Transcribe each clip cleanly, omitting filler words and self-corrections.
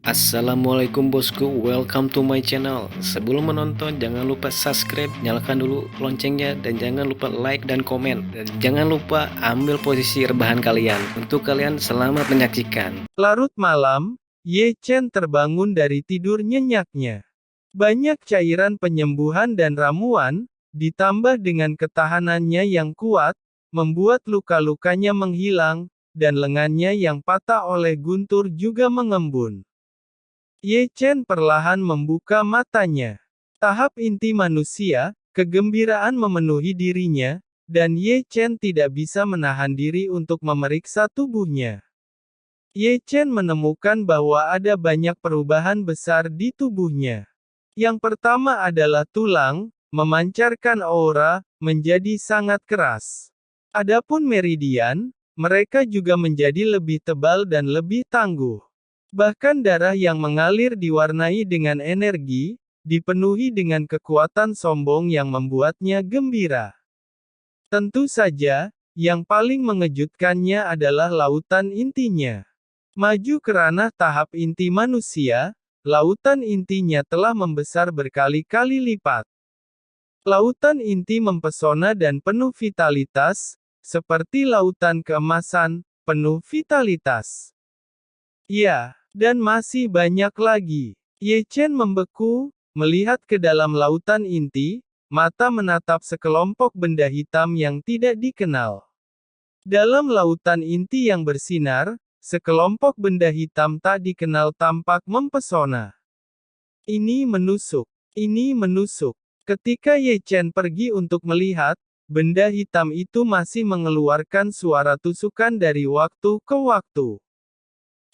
Assalamualaikum bosku, welcome to my channel. Sebelum menonton, jangan lupa subscribe, nyalakan dulu loncengnya, dan jangan lupa like dan komen. Dan jangan lupa ambil posisi rebahan kalian. Untuk kalian selamat menyaksikan. Larut malam, Ye Chen terbangun dari tidur nyenyaknya. Banyak cairan penyembuhan dan ramuan, ditambah dengan ketahanannya yang kuat, membuat luka-lukanya menghilang, dan lengannya yang patah oleh guntur juga mengembun. Ye Chen perlahan membuka matanya. Tahap inti manusia, kegembiraan memenuhi dirinya, dan Ye Chen tidak bisa menahan diri untuk memeriksa tubuhnya. Ye Chen menemukan bahwa ada banyak perubahan besar di tubuhnya. Yang pertama adalah tulang, memancarkan aura, menjadi sangat keras. Adapun meridian, mereka juga menjadi lebih tebal dan lebih tangguh. Bahkan darah yang mengalir diwarnai dengan energi, dipenuhi dengan kekuatan sombong yang membuatnya gembira. Tentu saja, yang paling mengejutkannya adalah lautan intinya. Maju ke ranah tahap inti manusia, lautan intinya telah membesar berkali-kali lipat. Lautan inti mempesona dan penuh vitalitas, seperti lautan keemasan, penuh vitalitas. Ya, dan masih banyak lagi. Ye Chen membeku, melihat ke dalam lautan inti, mata menatap sekelompok benda hitam yang tidak dikenal. Dalam lautan inti yang bersinar, sekelompok benda hitam tak dikenal tampak mempesona. Ini menusuk. Ini menusuk. Ketika Ye Chen pergi untuk melihat, benda hitam itu masih mengeluarkan suara tusukan dari waktu ke waktu.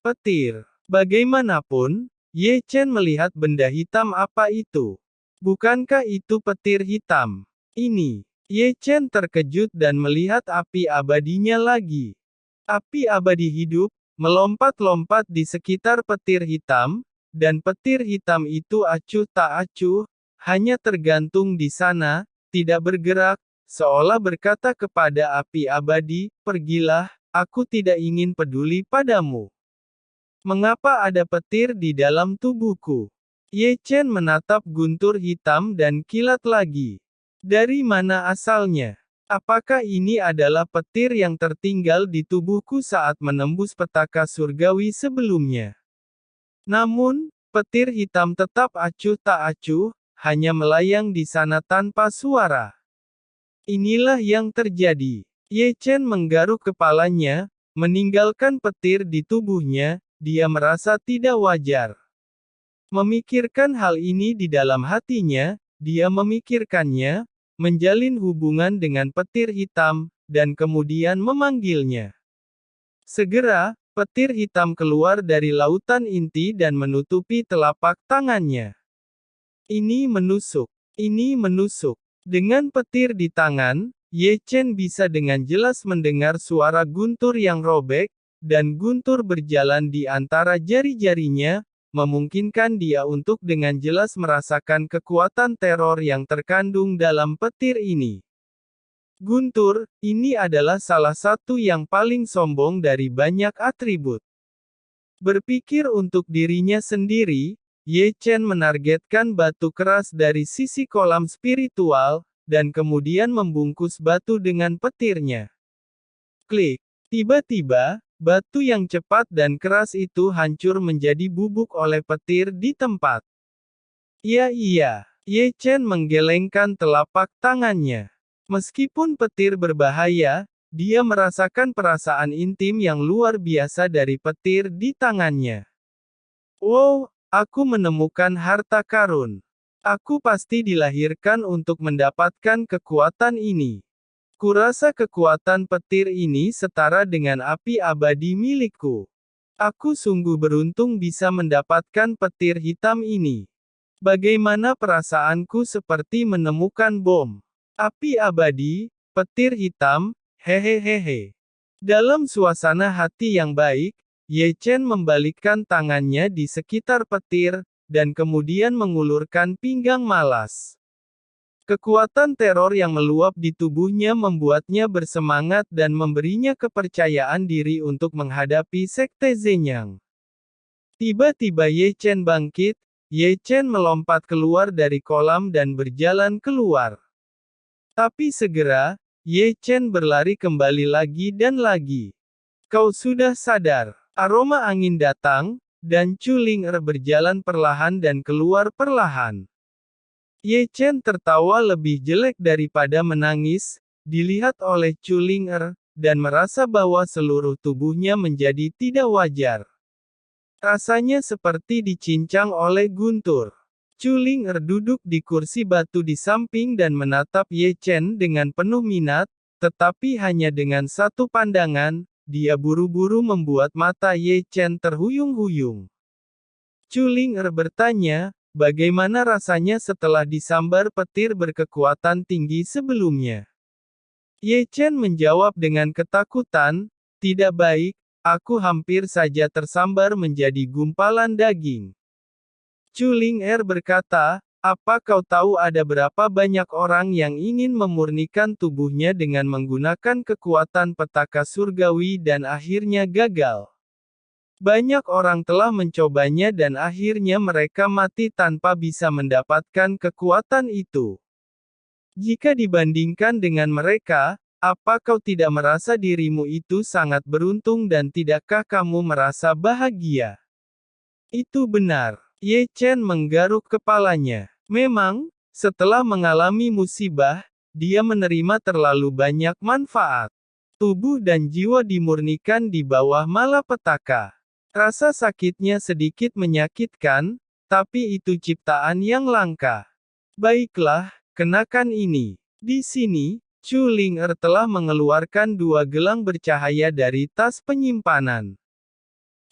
Petir. Bagaimanapun, Ye Chen melihat benda hitam apa itu. Bukankah itu petir hitam? Ini. Ye Chen terkejut dan melihat api abadinya lagi. Api abadi hidup, melompat-lompat di sekitar petir hitam, dan petir hitam itu acuh tak acuh, hanya tergantung di sana, tidak bergerak, seolah berkata kepada api abadi, "Pergilah, aku tidak ingin peduli padamu. Mengapa ada petir di dalam tubuhku?" Ye Chen menatap guntur hitam dan kilat lagi. Dari mana asalnya? Apakah ini adalah petir yang tertinggal di tubuhku saat menembus petaka surgawi sebelumnya? Namun, petir hitam tetap acuh tak acuh, hanya melayang di sana tanpa suara. Inilah yang terjadi. Ye Chen menggaruk kepalanya, meninggalkan petir di tubuhnya, dia merasa tidak wajar. Memikirkan hal ini di dalam hatinya, dia memikirkannya, menjalin hubungan dengan petir hitam, dan kemudian memanggilnya. Segera, petir hitam keluar dari lautan inti dan menutupi telapak tangannya. Ini menusuk. Ini menusuk. Dengan petir di tangan, Ye Chen bisa dengan jelas mendengar suara guntur yang robek, dan guntur berjalan di antara jari-jarinya, memungkinkan dia untuk dengan jelas merasakan kekuatan teror yang terkandung dalam petir ini. Guntur, ini adalah salah satu yang paling sombong dari banyak atribut. Berpikir untuk dirinya sendiri, Ye Chen menargetkan batu keras dari sisi kolam spiritual, dan kemudian membungkus batu dengan petirnya. Klik. Tiba-tiba, batu yang cepat dan keras itu hancur menjadi bubuk oleh petir di tempat. Iya. Ye Chen menggelengkan telapak tangannya. Meskipun petir berbahaya, dia merasakan perasaan intim yang luar biasa dari petir di tangannya. Wow, aku menemukan harta karun. Aku pasti dilahirkan untuk mendapatkan kekuatan ini. Kurasa kekuatan petir ini setara dengan api abadi milikku. Aku sungguh beruntung bisa mendapatkan petir hitam ini. Bagaimana perasaanku seperti menemukan bom. Api abadi, petir hitam, hehehehe. Dalam suasana hati yang baik, Ye Chen membalikkan tangannya di sekitar petir, dan kemudian mengulurkan pinggang malas. Kekuatan teror yang meluap di tubuhnya membuatnya bersemangat dan memberinya kepercayaan diri untuk menghadapi Sekte Zenyang. Tiba-tiba Ye Chen bangkit, Ye Chen melompat keluar dari kolam dan berjalan keluar. Tapi segera, Ye Chen berlari kembali lagi dan lagi. Kau sudah sadar. Aroma angin datang, dan Chu Ling berjalan perlahan dan keluar perlahan. Ye Chen tertawa lebih jelek daripada menangis, dilihat oleh Chu Ling dan merasa bahwa seluruh tubuhnya menjadi tidak wajar. Rasanya seperti dicincang oleh guntur. Chu Ling duduk di kursi batu di samping dan menatap Ye Chen dengan penuh minat, tetapi hanya dengan satu pandangan, dia buru-buru membuat mata Ye Chen terhuyung-huyung. Chu Ling bertanya, bagaimana rasanya setelah disambar petir berkekuatan tinggi sebelumnya? Ye Chen menjawab dengan ketakutan, tidak baik, aku hampir saja tersambar menjadi gumpalan daging. Chu Ling berkata, apa kau tahu ada berapa banyak orang yang ingin memurnikan tubuhnya dengan menggunakan kekuatan petaka surgawi dan akhirnya gagal? Banyak orang telah mencobanya dan akhirnya mereka mati tanpa bisa mendapatkan kekuatan itu. Jika dibandingkan dengan mereka, apa kau tidak merasa dirimu itu sangat beruntung dan tidakkah kamu merasa bahagia? Itu benar. Ye Chen menggaruk kepalanya. Memang, setelah mengalami musibah, dia menerima terlalu banyak manfaat. Tubuh dan jiwa dimurnikan di bawah malapetaka. Rasa sakitnya sedikit menyakitkan, tapi itu ciptaan yang langka. Baiklah, kenakan ini. Di sini, Chu Ling telah mengeluarkan 2 gelang bercahaya dari tas penyimpanan.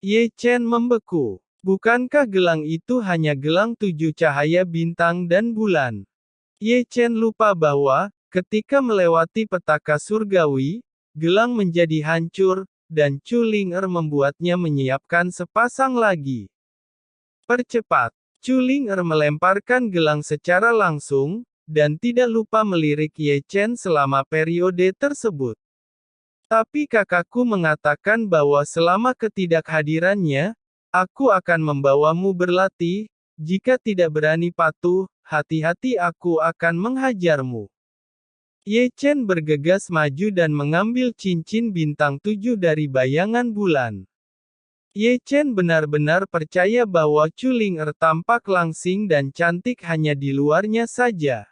Ye Chen membeku. Bukankah gelang itu hanya gelang 7 cahaya bintang dan bulan? Ye Chen lupa bahwa, ketika melewati petaka surgawi, gelang menjadi hancur, dan Chu Ling membuatnya menyiapkan sepasang lagi. Percepat. Chu Ling melemparkan gelang secara langsung, dan tidak lupa melirik Ye Chen selama periode tersebut. Tapi kakakku mengatakan bahwa selama ketidakhadirannya, aku akan membawamu berlatih, jika tidak berani patuh, hati-hati aku akan menghajarmu. Ye Chen bergegas maju dan mengambil cincin bintang 7 dari bayangan bulan. Ye Chen benar-benar percaya bahwa Chu Ling tampak langsing dan cantik hanya di luarnya saja.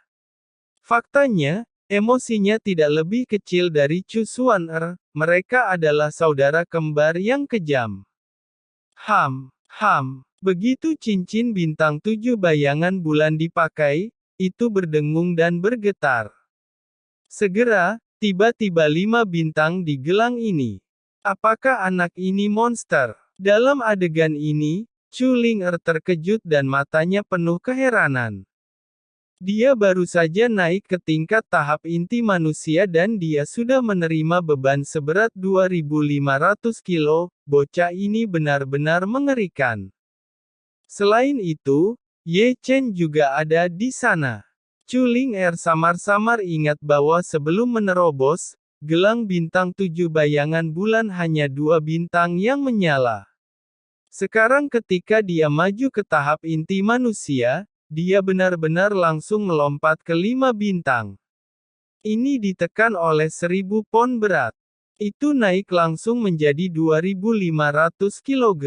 Faktanya, emosinya tidak lebih kecil dari Chu Xuan mereka adalah saudara kembar yang kejam. Begitu cincin bintang 7 bayangan bulan dipakai, itu berdengung dan bergetar. Segera, tiba-tiba 5 bintang di gelang ini. Apakah anak ini monster? Dalam adegan ini, Chu Ling terkejut dan matanya penuh keheranan. Dia baru saja naik ke tingkat tahap inti manusia dan dia sudah menerima beban seberat 2.500 kilo, bocah ini benar-benar mengerikan. Selain itu, Ye Chen juga ada di sana. Chu Ling samar-samar ingat bahwa sebelum menerobos, gelang bintang 7 bayangan bulan hanya 2 bintang yang menyala. Sekarang ketika dia maju ke tahap inti manusia, dia benar-benar langsung melompat ke 5 bintang. Ini ditekan oleh 1000 pon berat. Itu naik langsung menjadi 2.500 kg.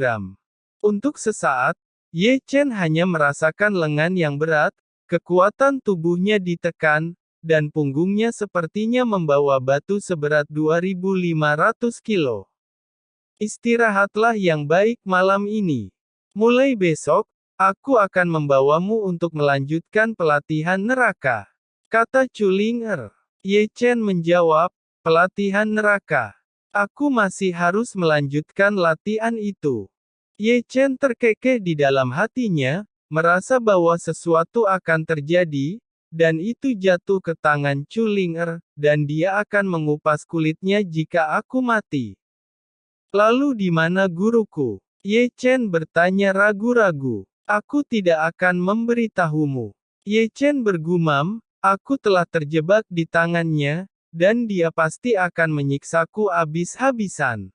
Untuk sesaat, Ye Chen hanya merasakan lengan yang berat, kekuatan tubuhnya ditekan, dan punggungnya sepertinya membawa batu seberat 2.500 kilo. Istirahatlah yang baik malam ini. Mulai besok, aku akan membawamu untuk melanjutkan pelatihan neraka, kata Chu Ling. Ye Chen menjawab, pelatihan neraka. Aku masih harus melanjutkan latihan itu. Ye Chen terkekeh di dalam hatinya, merasa bahwa sesuatu akan terjadi, dan itu jatuh ke tangan Chu Ling dan dia akan mengupas kulitnya jika aku mati. Lalu di mana guruku? Ye Chen bertanya ragu-ragu. Aku tidak akan memberitahumu. Ye Chen bergumam, aku telah terjebak di tangannya, dan dia pasti akan menyiksaku habis-habisan.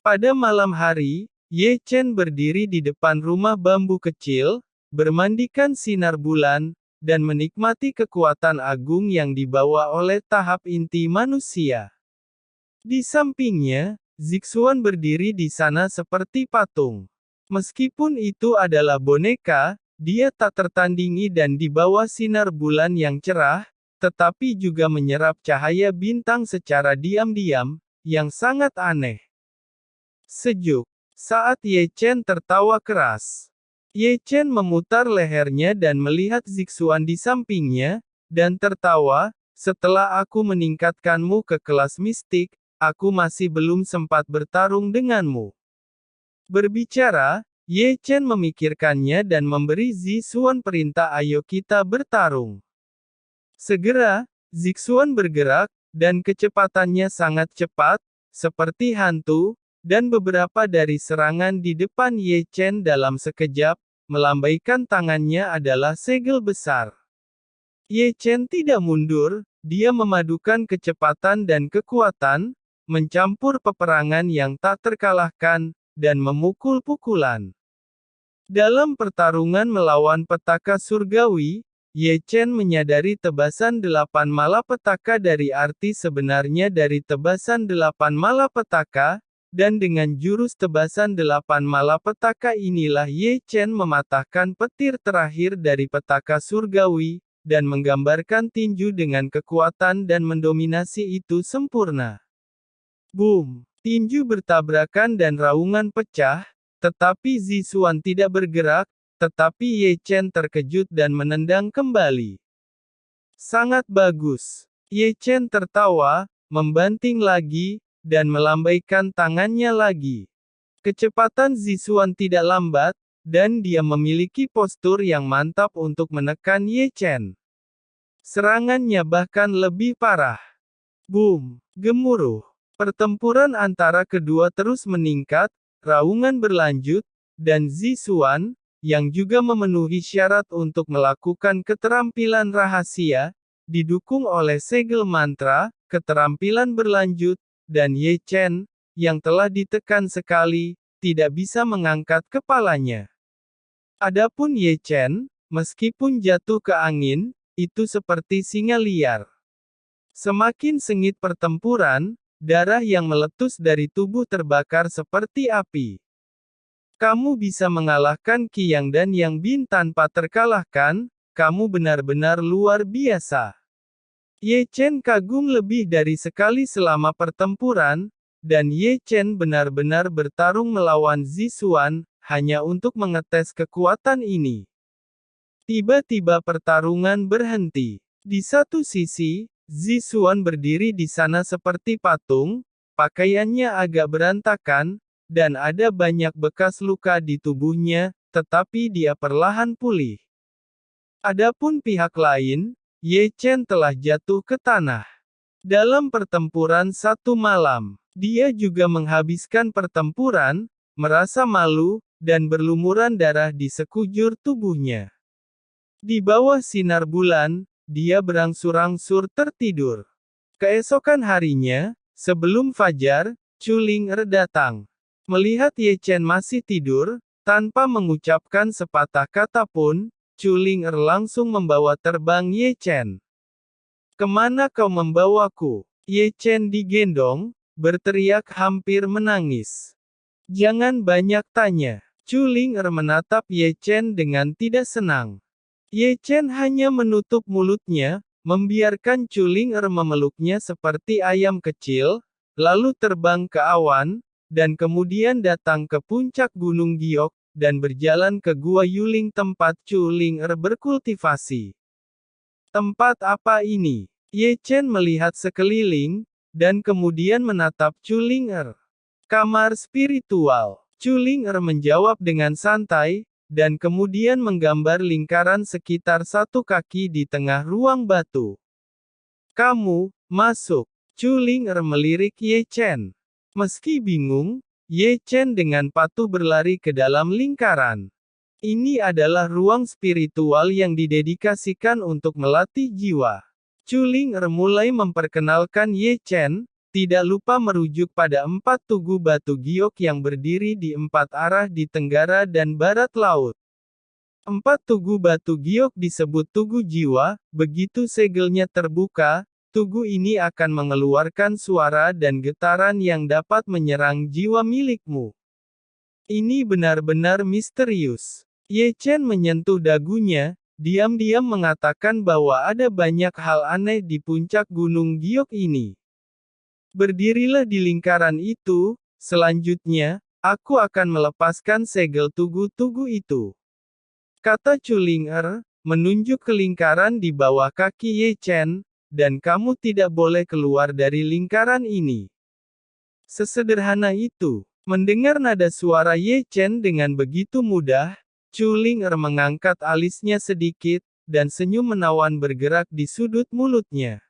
Pada malam hari, Ye Chen berdiri di depan rumah bambu kecil, bermandikan sinar bulan, dan menikmati kekuatan agung yang dibawa oleh tahap inti manusia. Di sampingnya, Zixuan berdiri di sana seperti patung. Meskipun itu adalah boneka, dia tak tertandingi dan di bawah sinar bulan yang cerah, tetapi juga menyerap cahaya bintang secara diam-diam, yang sangat aneh. Sejuk. Saat Ye Chen tertawa keras. Ye Chen memutar lehernya dan melihat Zixuan di sampingnya, dan tertawa, setelah aku meningkatkanmu ke kelas mistik, aku masih belum sempat bertarung denganmu. Berbicara, Ye Chen memikirkannya dan memberi Zixuan perintah ayo kita bertarung. Segera, Zixuan bergerak, dan kecepatannya sangat cepat, seperti hantu, dan beberapa dari serangan di depan Ye Chen dalam sekejap, melambaikan tangannya adalah segel besar. Ye Chen tidak mundur, dia memadukan kecepatan dan kekuatan, mencampur peperangan yang tak terkalahkan, dan memukul pukulan. Dalam pertarungan melawan petaka surgawi, Ye Chen menyadari tebasan 8 malapetaka dari arti sebenarnya dari tebasan 8 malapetaka, dan dengan jurus tebasan 8 malapetaka inilah Ye Chen mematahkan petir terakhir dari petaka surgawi, dan menggambarkan tinju dengan kekuatan dan mendominasi itu sempurna. Boom! Tinju bertabrakan dan raungan pecah, tetapi Zixuan tidak bergerak, tetapi Ye Chen terkejut dan menendang kembali. Sangat bagus. Ye Chen tertawa, membanting lagi, dan melambaikan tangannya lagi. Kecepatan Zixuan tidak lambat, dan dia memiliki postur yang mantap untuk menekan Ye Chen. Serangannya bahkan lebih parah. Boom! Gemuruh. Pertempuran antara kedua terus meningkat, raungan berlanjut, dan Zixuan, yang juga memenuhi syarat untuk melakukan keterampilan rahasia, didukung oleh segel mantra, keterampilan berlanjut, dan Ye Chen, yang telah ditekan sekali, tidak bisa mengangkat kepalanya. Adapun Ye Chen, meskipun jatuh ke angin, itu seperti singa liar. Semakin sengit pertempuran, darah yang meletus dari tubuh terbakar seperti api. Kamu bisa mengalahkan Qi Yang dan Yang Bin tanpa terkalahkan, kamu benar-benar luar biasa. Ye Chen kagum lebih dari sekali selama pertempuran, dan Ye Chen benar-benar bertarung melawan Zixuan, hanya untuk mengetes kekuatan ini. Tiba-tiba pertarungan berhenti. Di satu sisi, Zixuan berdiri di sana seperti patung, pakaiannya agak berantakan, dan ada banyak bekas luka di tubuhnya, tetapi dia perlahan pulih. Adapun pihak lain, Ye Chen telah jatuh ke tanah. Dalam pertempuran satu malam, dia juga menghabiskan pertempuran, merasa malu, dan berlumuran darah di sekujur tubuhnya. Di bawah sinar bulan, dia berangsur-angsur tertidur. Keesokan harinya, sebelum fajar, Chu Ling'er datang. Melihat Ye Chen masih tidur, tanpa mengucapkan sepatah kata pun, Chu Ling'er langsung membawa terbang Ye Chen. Kemana kau membawaku? Ye Chen digendong, berteriak hampir menangis. Jangan banyak tanya. Chu Ling'er menatap Ye Chen dengan tidak senang. Ye Chen hanya menutup mulutnya, membiarkan Chu Ling'er memeluknya seperti ayam kecil, lalu terbang ke awan, dan kemudian datang ke puncak Gunung Giok, dan berjalan ke Gua Yuling tempat Chu Ling'er berkultivasi. Tempat apa ini? Ye Chen melihat sekeliling, dan kemudian menatap Chu Ling'er. Kamar spiritual. Chu Ling'er menjawab dengan santai, dan kemudian menggambar lingkaran sekitar 1 kaki di tengah ruang batu. Kamu, masuk. Chu Ling'er melirik Ye Chen. Meski bingung, Ye Chen dengan patuh berlari ke dalam lingkaran. Ini adalah ruang spiritual yang didedikasikan untuk melatih jiwa. Chu Ling'er mulai memperkenalkan Ye Chen, tidak lupa merujuk pada 4 tugu batu giok yang berdiri di 4 arah di tenggara dan barat laut. 4 tugu batu giok disebut tugu jiwa, begitu segelnya terbuka, tugu ini akan mengeluarkan suara dan getaran yang dapat menyerang jiwa milikmu. Ini benar-benar misterius. Ye Chen menyentuh dagunya, diam-diam mengatakan bahwa ada banyak hal aneh di puncak gunung giok ini. Berdirilah di lingkaran itu, selanjutnya, aku akan melepaskan segel tugu-tugu itu. Kata Chuling Er, menunjuk ke lingkaran di bawah kaki Ye Chen, dan kamu tidak boleh keluar dari lingkaran ini. Sesederhana itu. Mendengar nada suara Ye Chen dengan begitu mudah, Chuling Er mengangkat alisnya sedikit, dan senyum menawan bergerak di sudut mulutnya.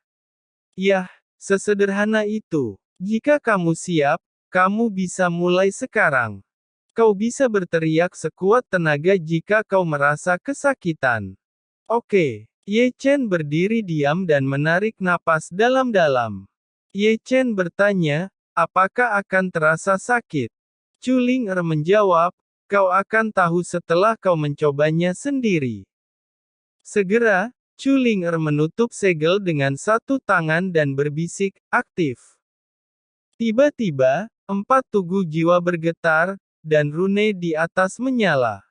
Yah, sesederhana itu. Jika kamu siap, kamu bisa mulai sekarang. Kau bisa berteriak sekuat tenaga jika kau merasa kesakitan. Oke. Ye Chen berdiri diam dan menarik napas dalam-dalam. Ye Chen bertanya, apakah akan terasa sakit? Chuling Er menjawab, kau akan tahu setelah kau mencobanya sendiri. Segera, Chuling Er menutup segel dengan satu tangan dan berbisik, aktif. Tiba-tiba, 4 tugu jiwa bergetar, dan rune di atas menyala.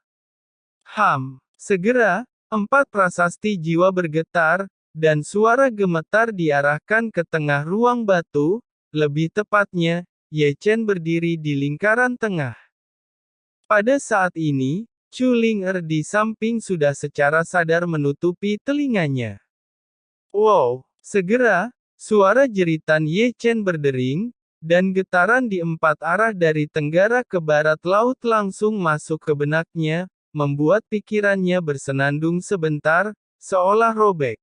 Segera, 4 prasasti jiwa bergetar, dan suara gemetar diarahkan ke tengah ruang batu, lebih tepatnya, Ye Chen berdiri di lingkaran tengah. Pada saat ini, Chuling Er di samping sudah secara sadar menutupi telinganya. Wow! Segera, suara jeritan Ye Chen berdering, dan getaran di 4 arah dari tenggara ke barat laut langsung masuk ke benaknya, membuat pikirannya bersenandung sebentar, seolah robek.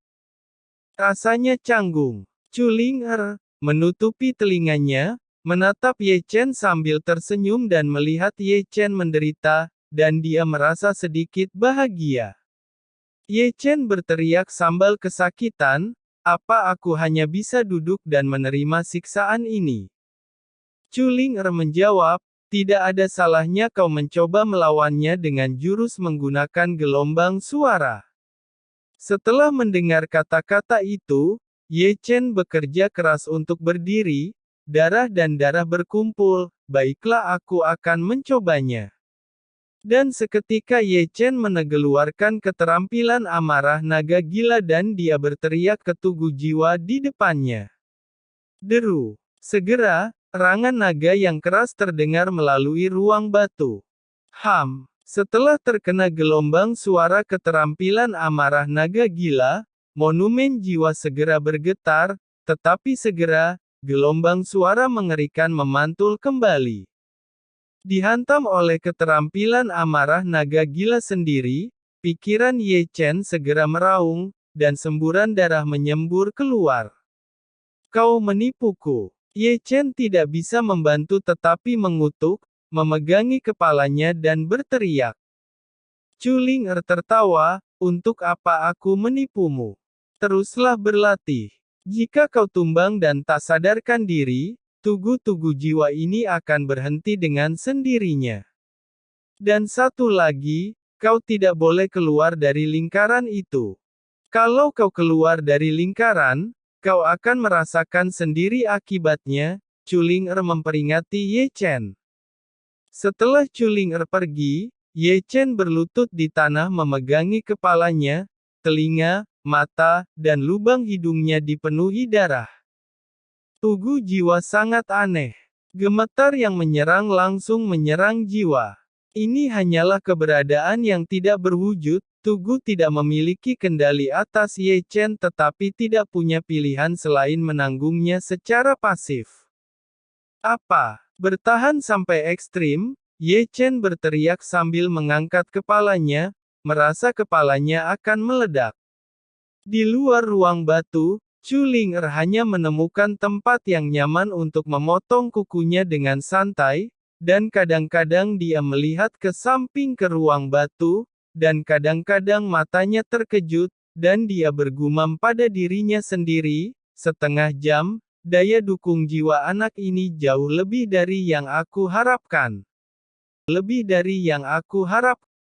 Rasanya canggung. Chuling Er menutupi telinganya, menatap Ye Chen sambil tersenyum dan melihat Ye Chen menderita, dan dia merasa sedikit bahagia. Ye Chen berteriak sambil kesakitan, apa aku hanya bisa duduk dan menerima siksaan ini? Chuling Er menjawab, tidak ada salahnya kau mencoba melawannya dengan jurus menggunakan gelombang suara. Setelah mendengar kata-kata itu, Ye Chen bekerja keras untuk berdiri, darah dan darah berkumpul, baiklah aku akan mencobanya. Dan seketika Ye Chen mengeluarkan keterampilan amarah naga gila dan dia berteriak ke tugu jiwa di depannya. Deru. Segera, erangan naga yang keras terdengar melalui ruang batu. Setelah terkena gelombang suara keterampilan amarah naga gila, monumen jiwa segera bergetar, tetapi segera, gelombang suara mengerikan memantul kembali. Dihantam oleh keterampilan amarah naga gila sendiri, pikiran Ye Chen segera meraung, dan semburan darah menyembur keluar. Kau menipuku. Ye Chen tidak bisa membantu tetapi mengutuk, memegangi kepalanya dan berteriak. Chuling Er tertawa, untuk apa aku menipumu? Teruslah berlatih. Jika kau tumbang dan tak sadarkan diri, tugu-tugu jiwa ini akan berhenti dengan sendirinya. Dan satu lagi, kau tidak boleh keluar dari lingkaran itu. Kalau kau keluar dari lingkaran, kau akan merasakan sendiri akibatnya, Chuling Er memperingati Ye Chen. Setelah Chuling Er pergi, Ye Chen berlutut di tanah memegangi kepalanya, telinga, mata, dan lubang hidungnya dipenuhi darah. Tugu jiwa sangat aneh. Gemetar yang menyerang langsung menyerang jiwa. Ini hanyalah keberadaan yang tidak berwujud, tugu tidak memiliki kendali atas Ye Chen tetapi tidak punya pilihan selain menanggungnya secara pasif. Apa? Bertahan sampai ekstrim? Ye Chen berteriak sambil mengangkat kepalanya, merasa kepalanya akan meledak. Di luar ruang batu, Chuling Er hanya menemukan tempat yang nyaman untuk memotong kukunya dengan santai, dan kadang-kadang dia melihat ke samping ke ruang batu, dan kadang-kadang matanya terkejut, dan dia bergumam pada dirinya sendiri, setengah jam, Daya dukung jiwa anak ini jauh lebih dari yang aku harapkan. Lebih dari yang aku harapkan.